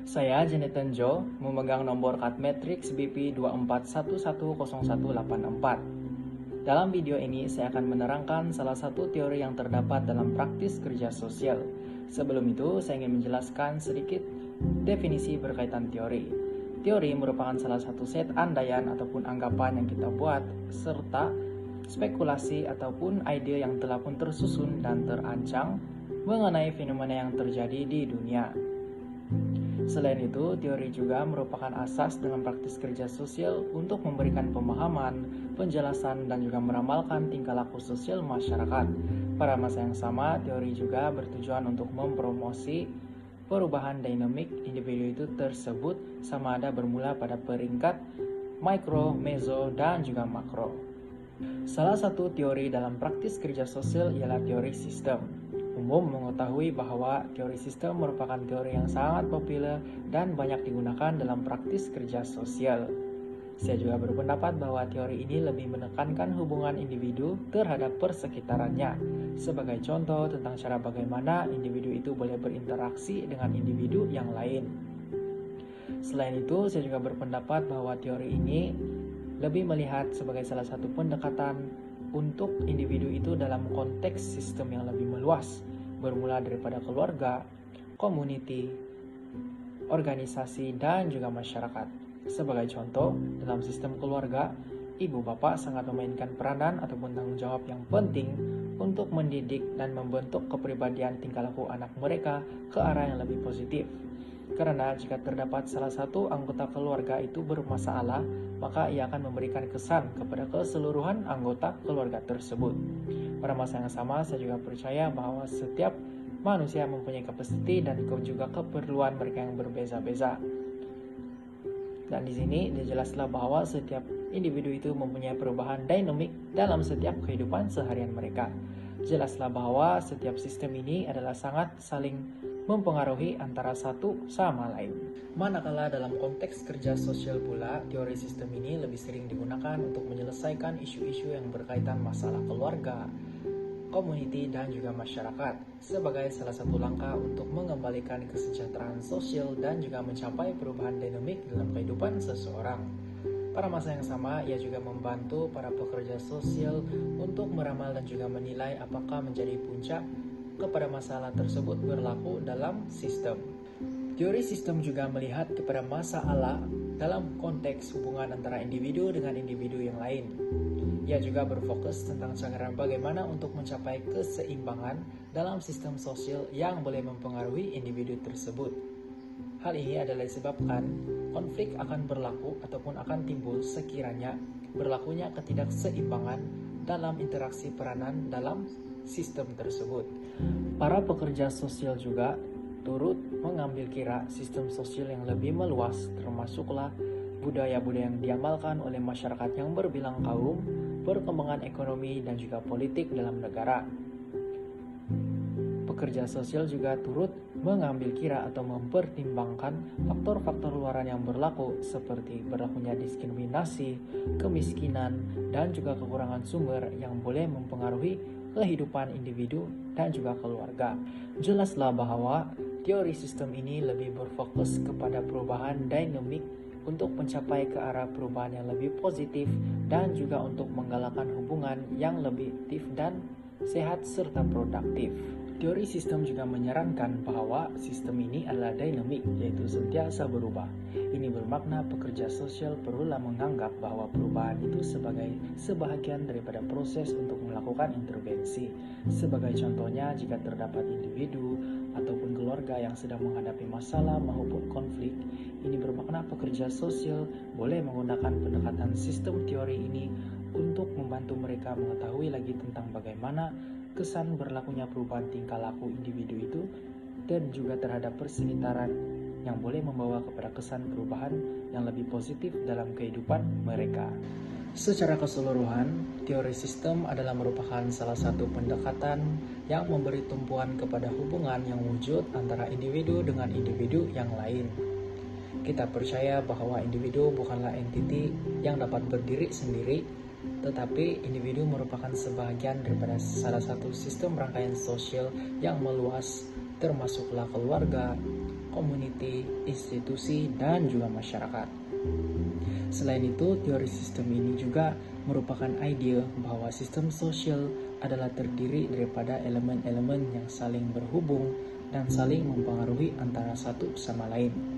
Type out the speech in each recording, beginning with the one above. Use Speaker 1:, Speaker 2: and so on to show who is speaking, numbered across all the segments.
Speaker 1: Saya Jonathan Jo, memegang nomor card matrix BP 24110184. Dalam video ini saya akan menerangkan salah satu teori yang terdapat dalam praktis kerja sosial. Sebelum itu, saya ingin menjelaskan sedikit definisi berkaitan teori. Teori merupakan salah satu set andaian ataupun anggapan yang kita buat, serta spekulasi ataupun ide yang telah pun tersusun dan terancang mengenai fenomena yang terjadi di dunia. Selain itu, teori juga merupakan asas dalam praktis kerja sosial untuk memberikan pemahaman, penjelasan, dan juga meramalkan tingkah laku sosial masyarakat. Pada masa yang sama, teori juga bertujuan untuk mempromosi perubahan dinamik individu itu tersebut sama ada bermula pada peringkat mikro, meso, dan juga makro. Salah satu teori dalam praktis kerja sosial ialah teori sistem. Umum mengetahui bahwa teori sistem merupakan teori yang sangat populer dan banyak digunakan dalam praktis kerja sosial. Saya juga berpendapat bahwa teori ini lebih menekankan hubungan individu terhadap persekitarannya, sebagai contoh tentang cara bagaimana individu itu boleh berinteraksi dengan individu yang lain. Selain itu, saya juga berpendapat bahwa teori ini lebih melihat sebagai salah satu pendekatan untuk individu itu dalam konteks sistem yang lebih meluas, bermula daripada keluarga, community, organisasi, dan juga masyarakat. Sebagai contoh, dalam sistem keluarga, ibu bapak sangat memainkan peranan ataupun tanggung jawab yang penting untuk mendidik dan membentuk kepribadian tingkah laku anak mereka ke arah yang lebih positif. Karena jika terdapat salah satu anggota keluarga itu bermasalah, maka ia akan memberikan kesan kepada keseluruhan anggota keluarga tersebut. Pada masa yang sama, saya juga percaya bahwa setiap manusia mempunyai kapasiti dan juga keperluan mereka yang berbeza-beza. Dan di sini jelaslah bahwa setiap individu itu mempunyai perubahan dinamik dalam setiap kehidupan seharian mereka. Jelaslah bahwa setiap sistem ini adalah sangat saling mempengaruhi antara satu sama lain. Manakala dalam konteks kerja sosial pula, teori sistem ini lebih sering digunakan untuk menyelesaikan isu-isu yang berkaitan masalah keluarga, community, dan juga masyarakat sebagai salah satu langkah untuk mengembalikan kesejahteraan sosial dan juga mencapai perubahan dinamik dalam kehidupan seseorang. Pada masa yang sama, ia juga membantu para pekerja sosial untuk meramal dan juga menilai apakah menjadi puncak kepada masalah tersebut berlaku dalam sistem. Teori sistem juga melihat kepada masalah dalam konteks hubungan antara individu dengan individu yang lain. Ia juga berfokus tentang cara bagaimana untuk mencapai keseimbangan dalam sistem sosial yang boleh mempengaruhi individu tersebut. Hal ini adalah disebabkan konflik akan berlaku ataupun akan timbul sekiranya berlakunya ketidakseimbangan dalam interaksi peranan dalam sistem tersebut. Para pekerja sosial juga turut mengambil kira sistem sosial yang lebih meluas, termasuklah budaya-budaya yang diamalkan oleh masyarakat yang berbilang kaum, perkembangan ekonomi, dan juga politik dalam negara. Pekerja sosial juga turut mengambil kira atau mempertimbangkan faktor-faktor luaran yang berlaku seperti berlakunya diskriminasi, kemiskinan, dan juga kekurangan sumber yang boleh mempengaruhi kehidupan individu dan juga keluarga. Jelaslah bahwa teori sistem ini lebih berfokus kepada perubahan dinamik untuk mencapai ke arah perubahan yang lebih positif dan juga untuk menggalakkan hubungan yang lebih aktif dan sehat serta produktif. Teori sistem juga menyarankan bahwa sistem ini adalah dinamik, yaitu sentiasa berubah. Ini bermakna pekerja sosial perlulah menganggap bahwa perubahan itu sebagai sebahagian daripada proses untuk melakukan intervensi. Sebagai contohnya, jika terdapat individu ataupun keluarga yang sedang menghadapi masalah maupun konflik, ini bermakna pekerja sosial boleh menggunakan pendekatan sistem teori ini untuk membantu mereka mengetahui lagi tentang bagaimana kesan berlakunya perubahan tingkah laku individu itu dan juga terhadap persekitaran yang boleh membawa kepada kesan perubahan yang lebih positif dalam kehidupan mereka. Secara keseluruhan, teori sistem adalah merupakan salah satu pendekatan yang memberi tumpuan kepada hubungan yang wujud antara individu dengan individu yang lain. Kita percaya bahwa individu bukanlah entiti yang dapat berdiri sendiri, tetapi individu merupakan sebahagian daripada salah satu sistem rangkaian sosial yang meluas, termasuklah keluarga, komuniti, institusi, dan juga masyarakat. Selain itu, teori sistem ini juga merupakan ide bahwa sistem sosial adalah terdiri daripada elemen-elemen yang saling berhubung dan saling mempengaruhi antara satu sama lain.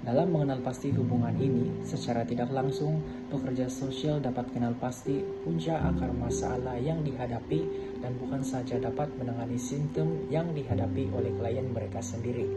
Speaker 1: Dalam mengenal pasti hubungan ini, secara tidak langsung, pekerja sosial dapat kenal pasti punca akar masalah yang dihadapi dan bukan saja dapat menangani simptom yang dihadapi oleh klien mereka sendiri.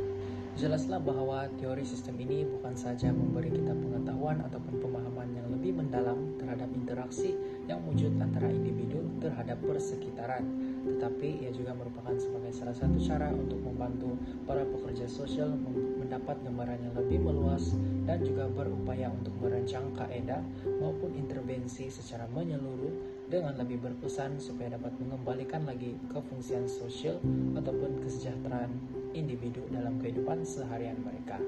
Speaker 1: Jelaslah bahwa teori sistem ini bukan saja memberi kita pengetahuan ataupun pemahaman yang lebih mendalam terhadap interaksi yang wujud antara individu terhadap persekitaran, tetapi ia juga merupakan sebagai salah satu cara untuk membantu para pekerja sosial mendapat gambaran yang lebih meluas dan juga berupaya untuk merancang kaedah maupun intervensi secara menyeluruh dengan lebih berpesan supaya dapat mengembalikan lagi kefungsian sosial ataupun kesejahteraan individu dalam kehidupan seharian mereka.